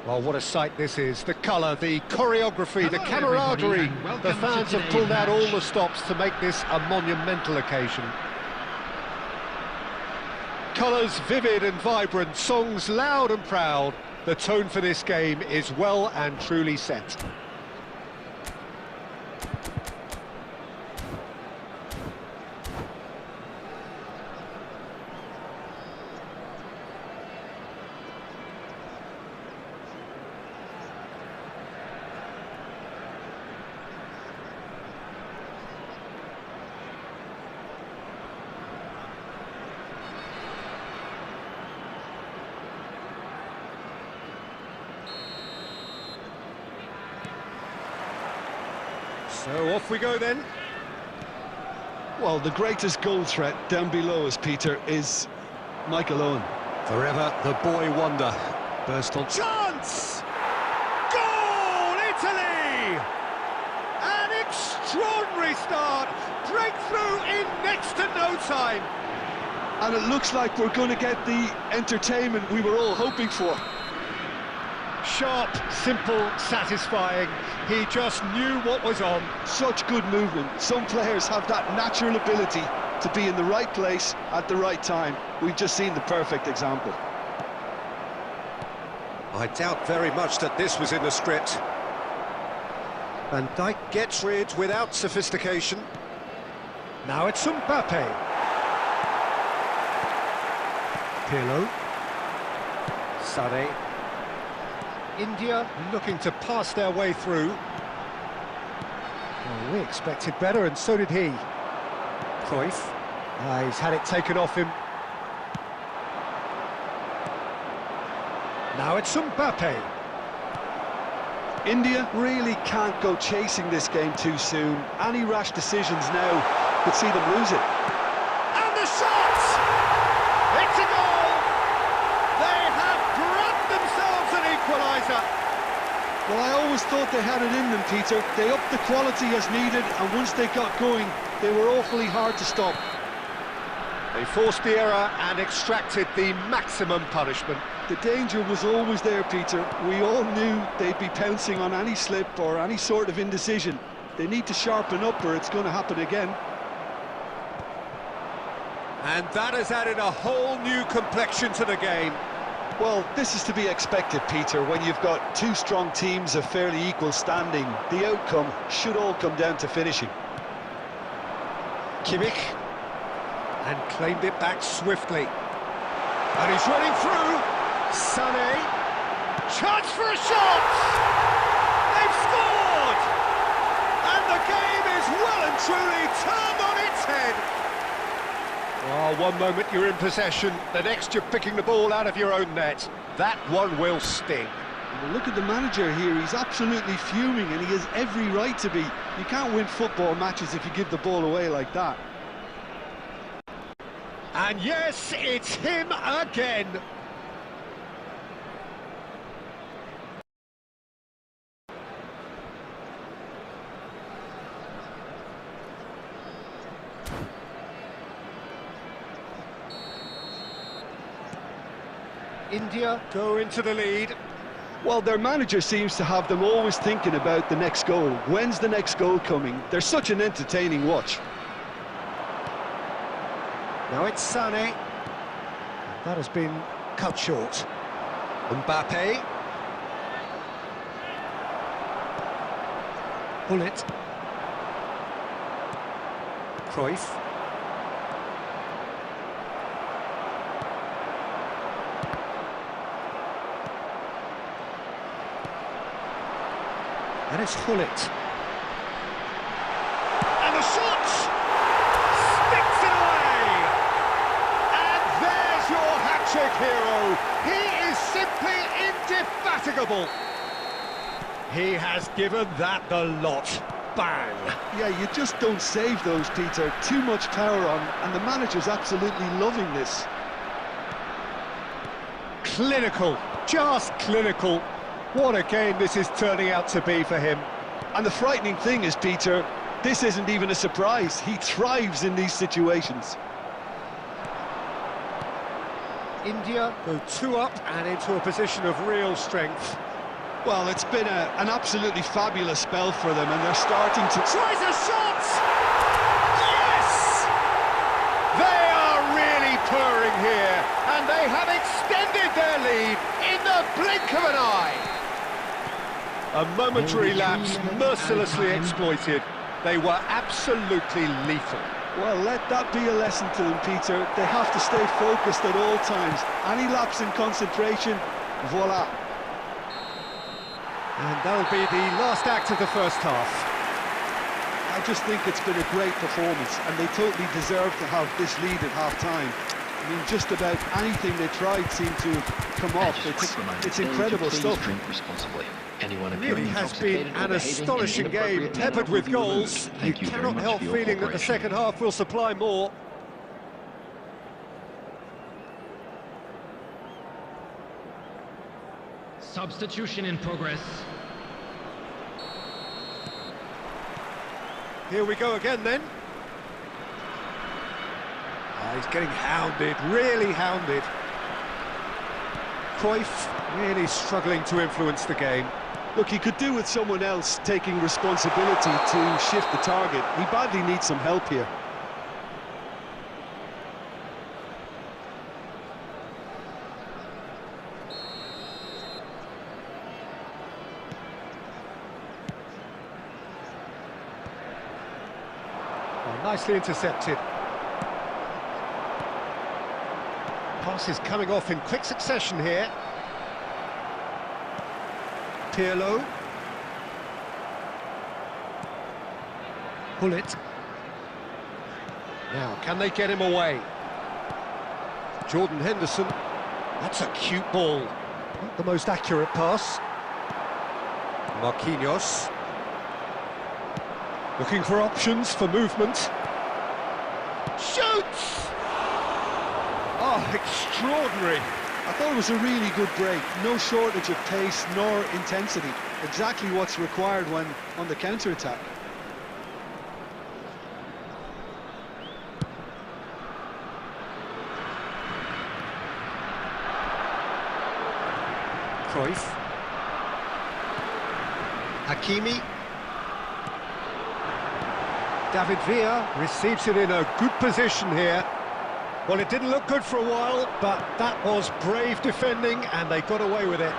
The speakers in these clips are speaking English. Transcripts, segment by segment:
Well, what a sight this is. The colour, the choreography, the camaraderie. The fans have pulled out all the stops to make this a monumental occasion. Colours vivid and vibrant, songs loud and proud. The tone for this game is well and truly set. So off we go then. Well, the greatest goal threat down below us, Peter, is Michael Owen. Forever the boy wonder. Burst on chance! Goal, Italy! An extraordinary start. Breakthrough in next to no time. And it looks like we're going to get the entertainment we were all hoping for. Sharp, simple, satisfying. He just knew what was on. Such good movement. Some players have that natural ability to be in the right place at the right time. We've just seen the perfect example. I doubt very much that this was in the script. Van Dijk gets rid without sophistication. Now it's Mbappe. Pirlo. Sané. India looking to pass their way through. Well, we expected better, and so did he. Cruyff. He's had it taken off him. Now it's Mbappe. India really can't go chasing this game too soon. Any rash decisions now could see them lose it. And the shot! It's a goal! They have grabbed themselves an equaliser. Well, I always thought they had it in them, Peter. They upped the quality as needed, and once they got going, they were awfully hard to stop. They forced the error and extracted the maximum punishment. The danger was always there, Peter. We all knew they'd be pouncing on any slip or any sort of indecision. They need to sharpen up or it's going to happen again. And that has added a whole new complexion to the game. Well, this is to be expected, Peter. When you've got two strong teams of fairly equal standing, the outcome should all come down to finishing. Kimmich. And claimed it back swiftly. And he's running through. Sané. Chance for a shot! They've scored! And the game is well and truly turned on its head. Oh, one moment you're in possession, the next you're picking the ball out of your own net. That one will sting. Well, look at the manager here, he's absolutely fuming and he has every right to be. You can't win football matches if you give the ball away like that. And yes, it's him again. India go into the lead. Well, their manager seems to have them always thinking about the next goal. When's the next goal coming? They're such an entertaining watch. Now it's Sané. That has been cut short. Mbappe. Bullet. Cruyff. And it's Hullet. And the shot! Sticks it away! And there's your hat-trick hero. He is simply indefatigable. He has given that the lot. Bang! Yeah, you just don't save those, Peter. Too much power on, and the manager's absolutely loving this. Clinical, just clinical. What a game this is turning out to be for him. And the frightening thing is, Peter, this isn't even a surprise. He thrives in these situations. India go 2 up and into a position of real strength. Well, it's been an absolutely fabulous spell for them, and they're starting to... Tries a shot! Yes! They are really purring here, and they have extended their lead in the blink of an eye. A momentary lapse mercilessly exploited. They were absolutely lethal. Well, let that be a lesson to them, Peter. They have to stay focused at all times. Any lapse in concentration, voila. And that'll be the last act of the first half. I just think it's been a great performance, and they totally deserve to have this lead at half-time. I mean, just about anything they tried seemed to have come off. It's incredible stuff. Drink responsibly. Anyone It really has been an astonishing game, peppered with goals. You cannot help feeling that the second half will supply more. Substitution in progress. Here we go again then. He's getting hounded, really hounded. Cruyff really struggling to influence the game. Look, he could do with someone else taking responsibility to shift the target. He badly needs some help here. Oh, nicely intercepted. Passes coming off in quick succession here. Pirlo. Pull it. Now, can they get him away? Jordan Henderson. That's a cute ball. Not the most accurate pass. Marquinhos. Looking for options for movement. Shoots! Oh, extraordinary. I thought it was a really good break. No shortage of pace nor intensity. Exactly what's required when on the counter-attack. Cruyff. Hakimi. David Villa receives it in a good position here. Well, it didn't look good for a while, but that was brave defending, and they got away with it.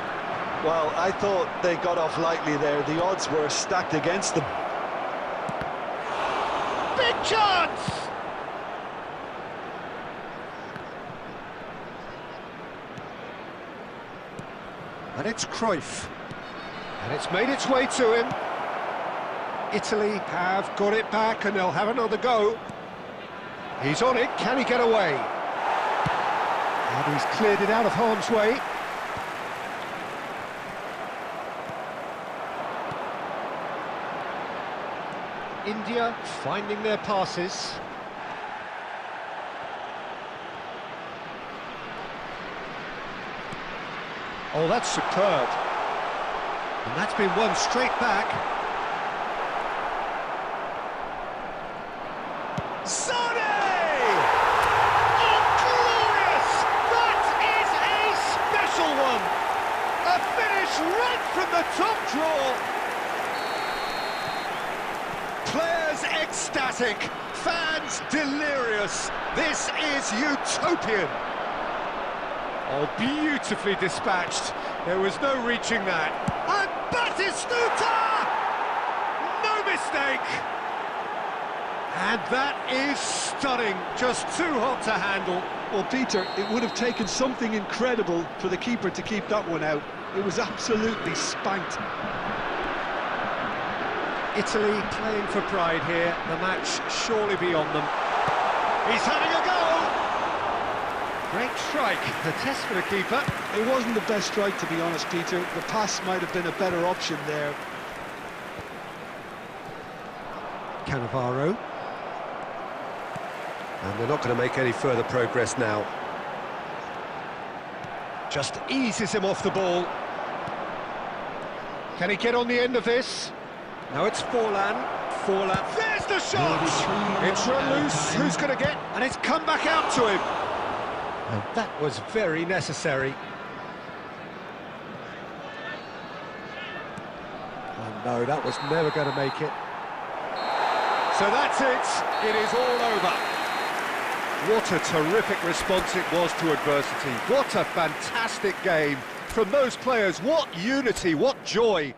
Well, I thought they got off lightly there. The odds were stacked against them. Big chance! And it's Cruyff. And it's made its way to him. Italy have got it back, and they'll have another go. He's on it, can he get away? And he's cleared it out of harm's way. India finding their passes. Oh, that's superb. And that's been won straight back. Right from the top draw. Players ecstatic, fans delirious. This is utopian. Oh, beautifully dispatched. There was no reaching that. And Batistuta! No mistake. And that is stunning. Just too hot to handle. Well, Peter, it would have taken something incredible for the keeper to keep that one out. It was absolutely spanked. Italy playing for pride here. The match surely beyond them. He's having a go! Great strike. The test for the keeper. It wasn't the best strike, to be honest, Peter. The pass might have been a better option there. Cannavaro. And they're not going to make any further progress now. Just eases him off the ball. Can he get on the end of this? Now it's Forlan. Forlan. There's the shot! It's run loose. Who's going to get? And it's come back out to him. And that was very necessary. And no, that was never going to make it. So that's it. It is all over. What a terrific response it was to adversity. What a fantastic game from those players. What unity, what joy.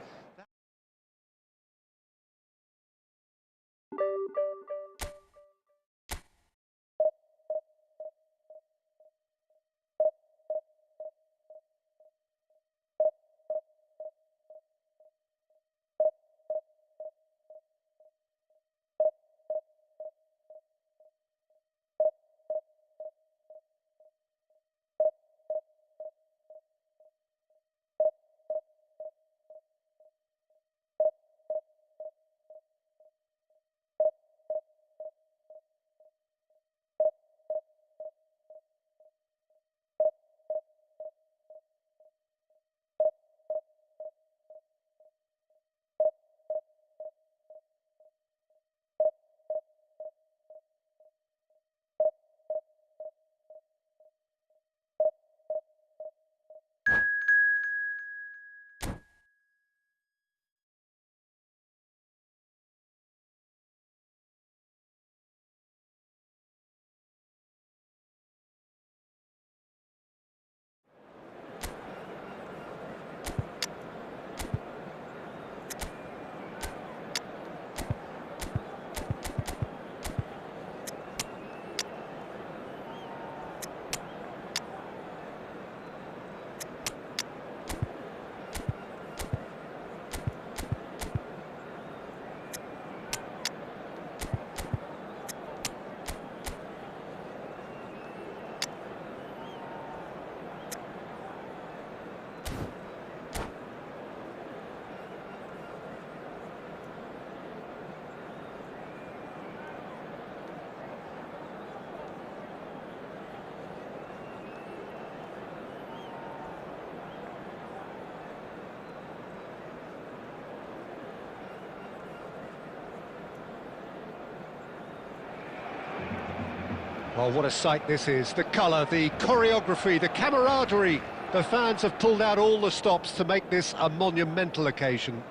Oh, what a sight this is. The colour, the choreography, the camaraderie. The fans have pulled out all the stops to make this a monumental occasion.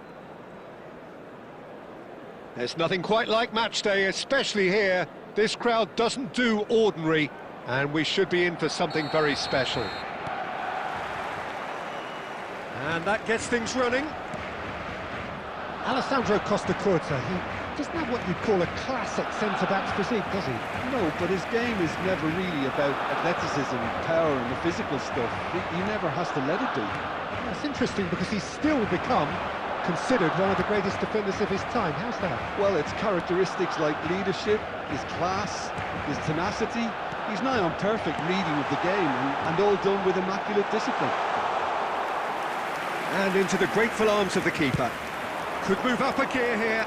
There's nothing quite like match day, especially here. This crowd doesn't do ordinary, and we should be in for something very special. And that gets things running. Alessandro Costa Curta, he doesn't have what you'd call a classic centre-back's physique, does he? No, but his game is never really about athleticism, power and the physical stuff. He never has to let it do. That's interesting because he's still become considered one of the greatest defenders of his time. How's that? Well, it's characteristics like leadership, his class, his tenacity. He's nigh on perfect reading of the game and all done with immaculate discipline. And into the grateful arms of the keeper. Could move up a gear here.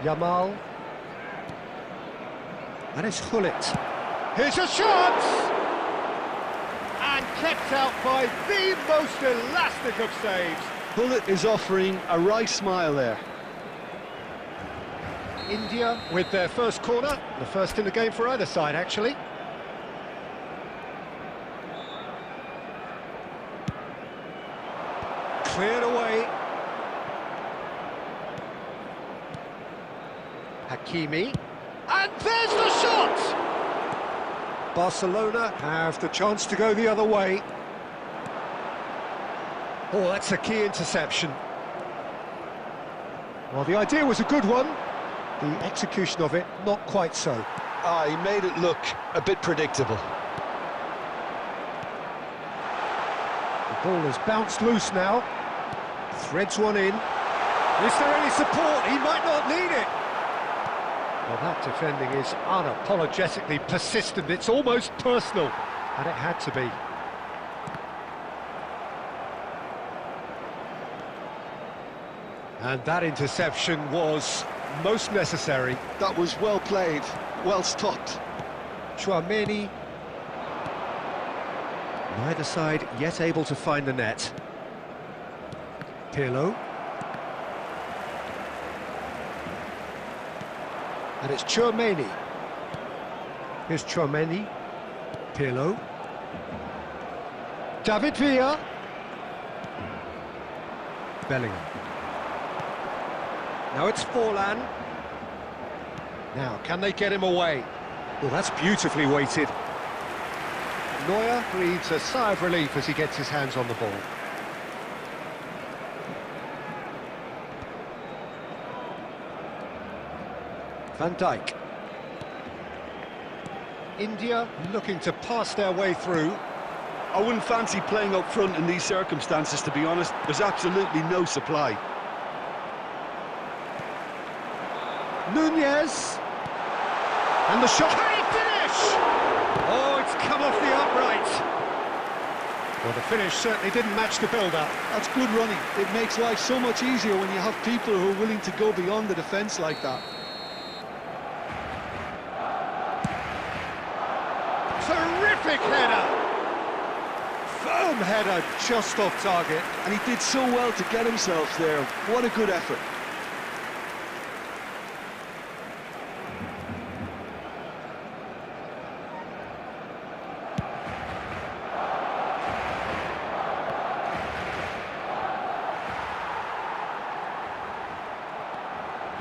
Yamal. And it's Hullet. Here's a shot! And kept out by the most elastic of saves. Hullet is offering a right smile there. India with their first corner, the first in the game for either side, actually. Cleared away. Hakimi. And there's the shot! Barcelona have the chance to go the other way. Oh, that's a key interception. Well, the idea was a good one. The execution of it, not quite so. He made it look a bit predictable. The ball has bounced loose now. Threads one in. Is there any support? He might not need it. Well, that defending is unapologetically persistent. It's almost personal, and it had to be. And that interception was most necessary. That was well played, well stopped. Chouameni. Neither side yet able to find the net. Pirlo. And it's Chouameni. Here's Chouameni. Pirlo. David Villa. Bellingham. Now it's Forlan. Now, can they get him away? Well, that's beautifully weighted. Neuer breathes a sigh of relief as he gets his hands on the ball. Van Dijk. India looking to pass their way through. I wouldn't fancy playing up front in these circumstances, to be honest. There's absolutely no supply. Nunez. And the shot. Can he finish? Oh, it's come off the upright. Well, the finish certainly didn't match the build-up. That's good running. It makes life so much easier when you have people who are willing to go beyond the defence like that. Terrific header! Firm header, just off target. And he did so well to get himself there. What a good effort.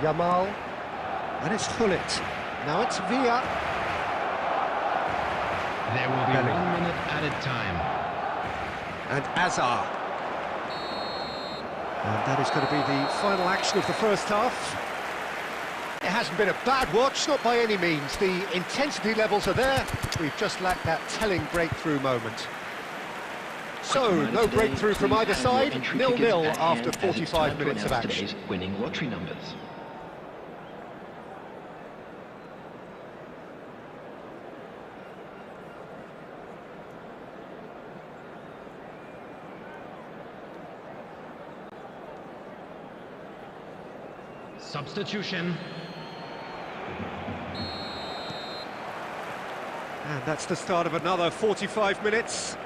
Yamal. And it's Hullet. Now it's Villa. There will be Bellingham. 1 minute added time. And Azar. And that is going to be the final action of the first half. It hasn't been a bad watch, not by any means. The intensity levels are there. We've just lacked that telling breakthrough moment. So, no breakthrough from either side. 0-0 after 45 minutes of action. Winning lottery numbers. Substitution. And that's the start of another 45 minutes.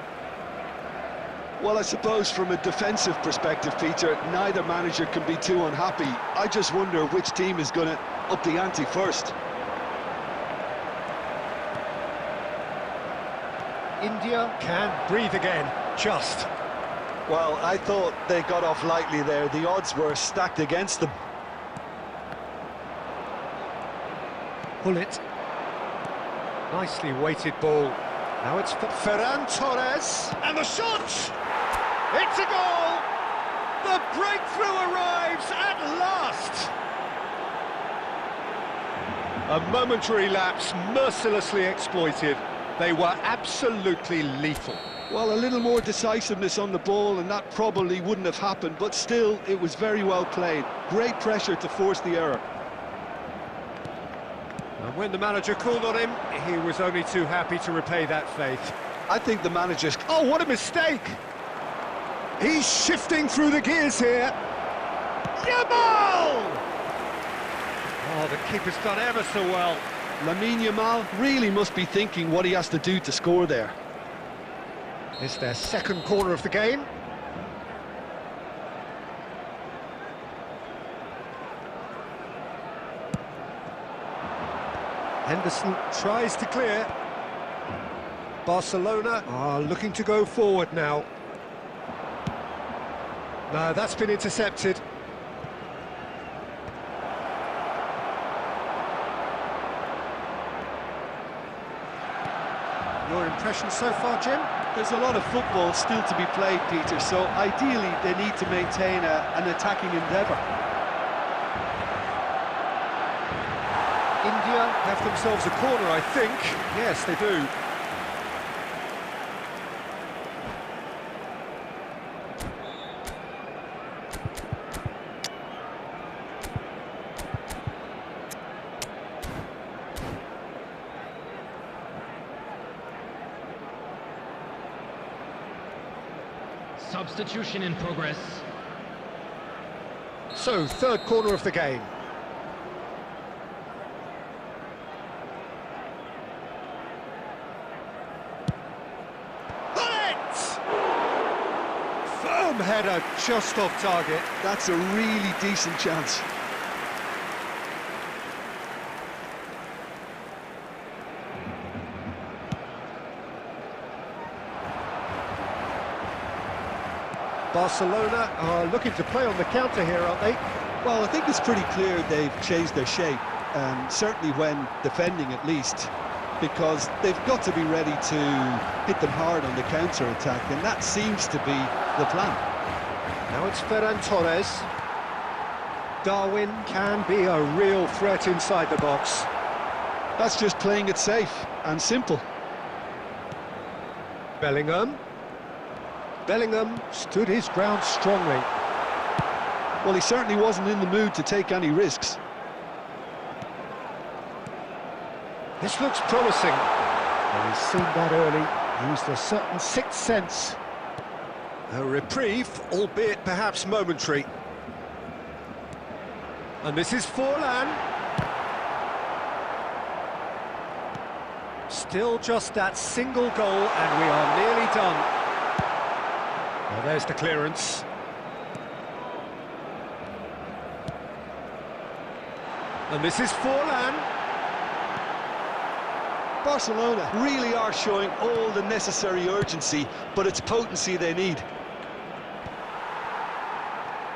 Well, I suppose from a defensive perspective, Peter, neither manager can be too unhappy. I just wonder which team is going to up the ante first. India can breathe again, just. Well, I thought they got off lightly there. The odds were stacked against them. Hullet. Nicely weighted ball. Now it's Ferran Torres. And the shot! It's a goal! The breakthrough arrives at last! A momentary lapse, mercilessly exploited. They were absolutely lethal. Well, a little more decisiveness on the ball and that probably wouldn't have happened, but still, it was very well played. Great pressure to force the error. And when the manager called on him, he was only too happy to repay that faith. I think the manager's... Oh, what a mistake! He's shifting through the gears here. Yamal! Oh, the keeper's done ever so well. Lamine Yamal really must be thinking what he has to do to score there. It's their second corner of the game. Henderson tries to clear. Barcelona are looking to go forward now. No, that's been intercepted. Your impression so far, Jim? There's a lot of football still to be played, Peter, so ideally they need to maintain an attacking endeavour. India have themselves a corner, I think. Yes, they do. Substitution in progress. So, third corner of the game. Firm header, just off target. That's a really decent chance. Barcelona are looking to play on the counter here, aren't they? Well, I think it's pretty clear they've changed their shape, certainly when defending at least, because they've got to be ready to hit them hard on the counter-attack, and that seems to be the plan. Now it's Ferran Torres. Darwin can be a real threat inside the box. That's just playing it safe and simple. Bellingham. Bellingham stood his ground strongly. Well, he certainly wasn't in the mood to take any risks. This looks promising. Well, he's seen that early, used a certain sixth sense. A reprieve, albeit perhaps momentary. And this is Forlan. Still just that single goal, and we are nearly done. Well, there's the clearance. And this is Forlan. Barcelona really are showing all the necessary urgency, but it's potency they need.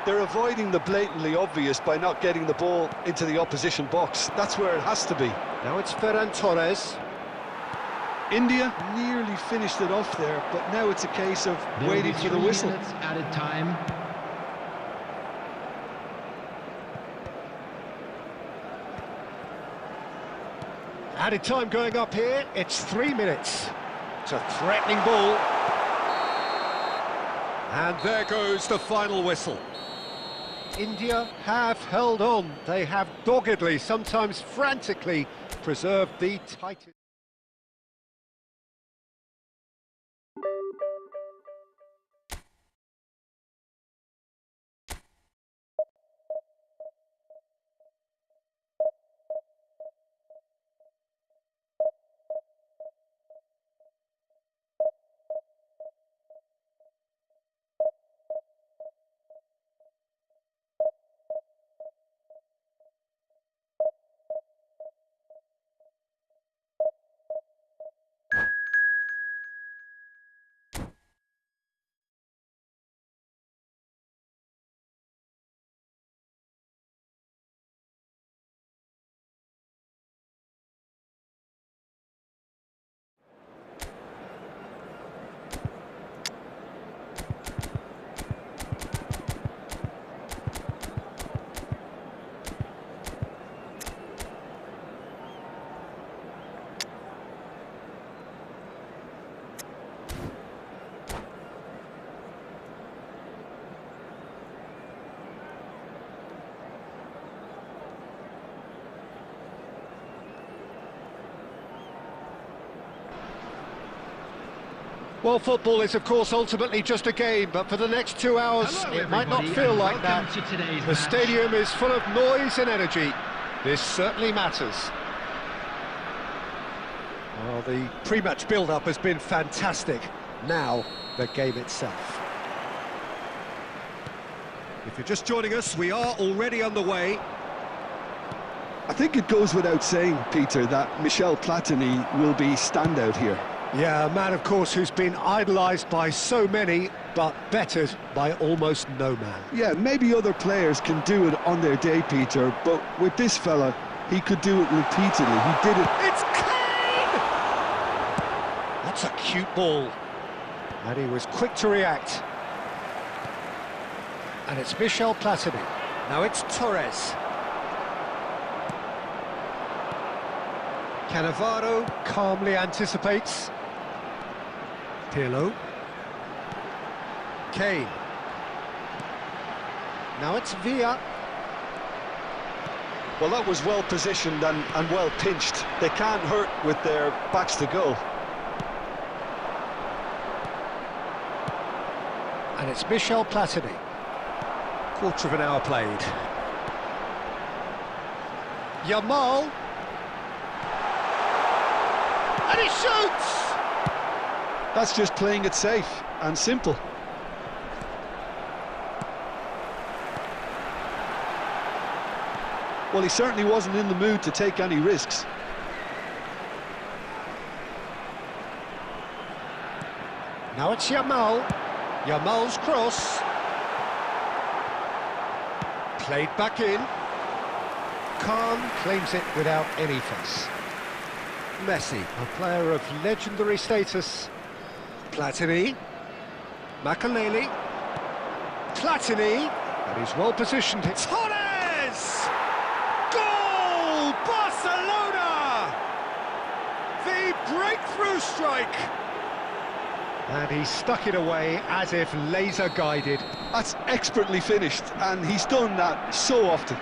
They're avoiding the blatantly obvious by not getting the ball into the opposition box. That's where it has to be. Now it's Ferran Torres. India nearly finished it off there, but now it's a case of There will waiting be for the 3 whistle. minutes added time. Added time going up here, it's 3 minutes. It's a threatening ball. And there goes the final whistle. India have held on. They have doggedly, sometimes frantically, preserved the title. Well, football is, of course, ultimately just a game, but for the next 2 hours, Hello, it might not everybody, feel and like that. welcome to today's The match. stadium is full of noise and energy. This certainly matters. Well, the pre-match build-up has been fantastic. Now, the game itself. If you're just joining us, we are already underway. I think it goes without saying, Peter, that Michel Platini will be standout here. Yeah, a man, of course, who's been idolised by so many, but bettered by almost no man. Yeah, maybe other players can do it on their day, Peter, but with this fella, he could do it repeatedly. He did it. It's Kane! That's a cute ball. And he was quick to react. And it's Michel Platini. Now it's Torres. Cannavaro calmly anticipates. Pirlo. Kane. Now it's Villa. Well, that was well positioned and well pinched. They can't hurt with their backs to goal. And it's Michel Platini. Quarter of an hour played. Yamal. And he shoots! That's just playing it safe and simple. Well, he certainly wasn't in the mood to take any risks. Now it's Yamal. Yamal's cross. Played back in. Khan claims it without any fuss. Messi, a player of legendary status. Platini. Makaleli. Platini. And he's well positioned. Torres! Goal! Barcelona! The breakthrough strike! And he stuck it away as if laser guided. That's expertly finished, and he's done that so often.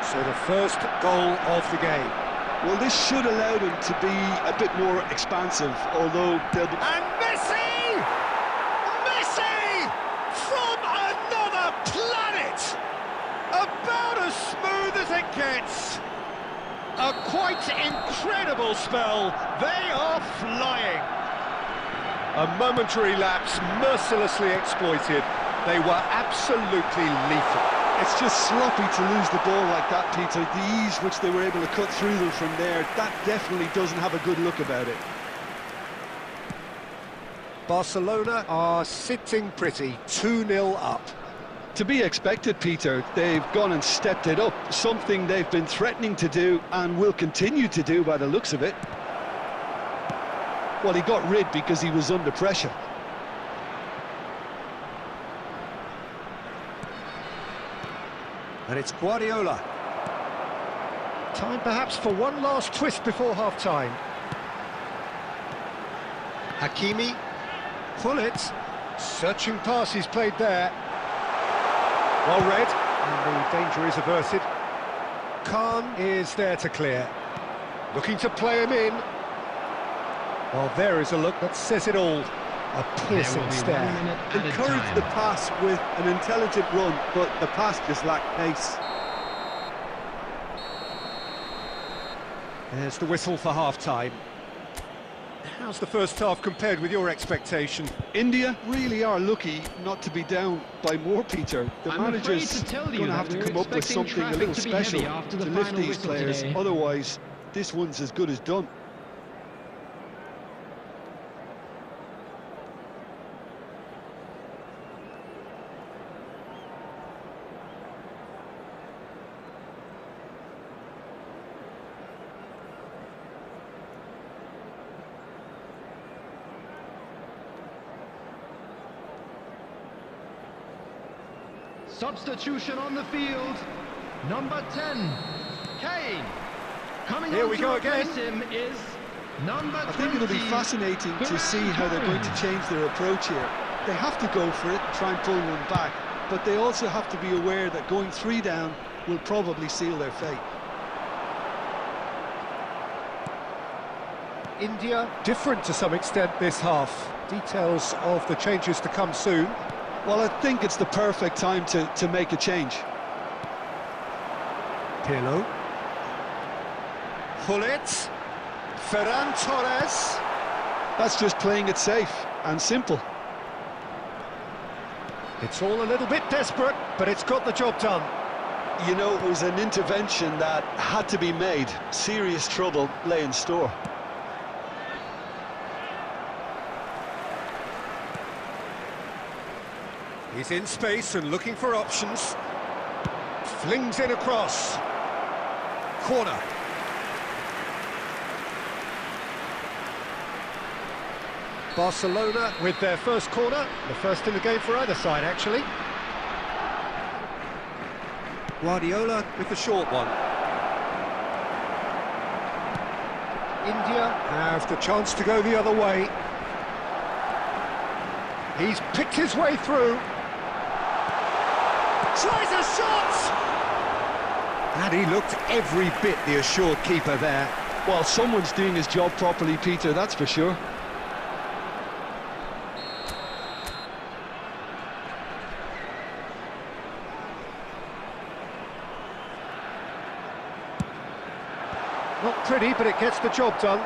So the first goal of the game. Well, this should allow them to be a bit more expansive, although they'll be... And Messi! Messi! From another planet! About as smooth as it gets. A quite incredible spell. They are flying. A momentary lapse mercilessly exploited. They were absolutely lethal. It's just sloppy to lose the ball like that, Peter. The ease which they were able to cut through them from there, that definitely doesn't have a good look about it. Barcelona are sitting pretty, 2-0 up. To be expected, Peter. They've gone and stepped it up, something they've been threatening to do and will continue to do by the looks of it. Well, he got rid because he was under pressure. And it's Guardiola. Time perhaps for one last twist before half-time. Hakimi. Pullet. Searching pass he's played there. Well read, and the danger is averted. Khan is there to clear. Looking to play him in. Well, there is a look that says it all. A piercing stare. Encourage the pass with an intelligent run, but the pass just lacked pace. There's the whistle for half-time. How's the first half compared with your expectation? India really are lucky not to be down by more, Peter. The manager's going to have to come up with something a little special to lift these players. Otherwise, this one's as good as done. Substitution on the field. Number 10, Kane. Coming Here on we to go replace again. him is number 20. I think it'll be fascinating to see how they're going to change their approach here. They have to go for it and try and pull one back, but they also have to be aware that going 3 down will probably seal their fate. India different to some extent this half. Details of the changes to come soon. Well, I think it's the perfect time to make a change. Pirlo. Pullet. Ferran Torres. That's just playing it safe and simple. It's all a little bit desperate, but it's got the job done. You know, it was an intervention that had to be made. Serious trouble lay in store. He's in space and looking for options. Flings in across. Corner. Barcelona with their first corner. The first in the game for either side, actually. Guardiola with the short one. India have the chance to go the other way. He's picked his way through. Tries a shot! And he looked every bit the assured keeper there. Well, someone's doing his job properly, Peter, that's for sure. Not pretty, but it gets the job done.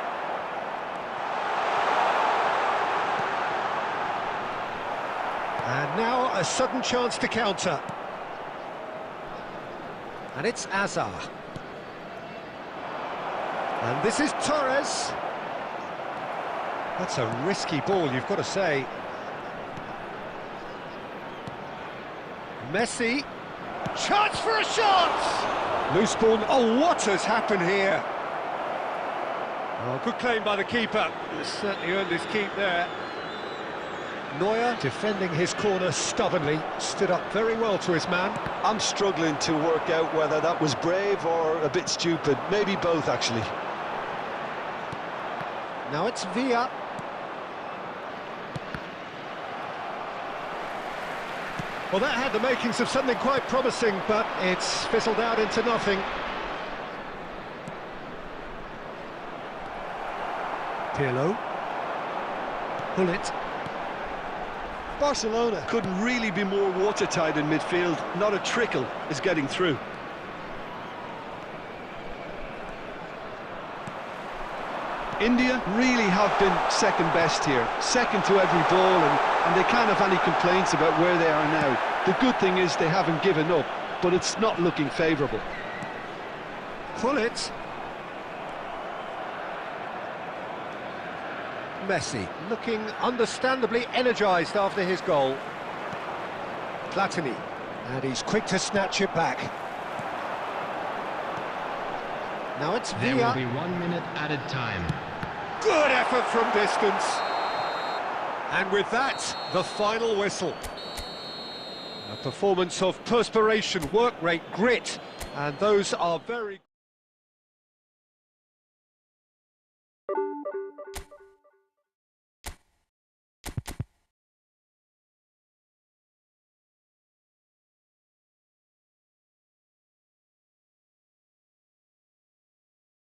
And now a sudden chance to counter. And it's Azar. And this is Torres. That's a risky ball, you've got to say. Messi. Chance for a shot! Loose ball. Oh, what has happened here? Oh, good claim by the keeper. He's certainly earned his keep there. Neuer, defending his corner stubbornly, stood up very well to his man. I'm struggling to work out whether that was brave or a bit stupid. Maybe both, actually. Now it's Villa. Well, that had the makings of something quite promising, but it's fizzled out into nothing. Pirlo. Pull it. Barcelona couldn't really be more watertight in midfield. Not a trickle is getting through. India really have been second best here, second to every ball, and they can't have any complaints about where they are now. The good thing is they haven't given up, but it's not looking favourable. Pull it. Messi, looking understandably energised after his goal. Platini, and he's quick to snatch it back. Now it's There will Villa. be 1 minute added time. Good effort from distance. And with that, the final whistle. A performance of perspiration, work rate, grit, and those are very...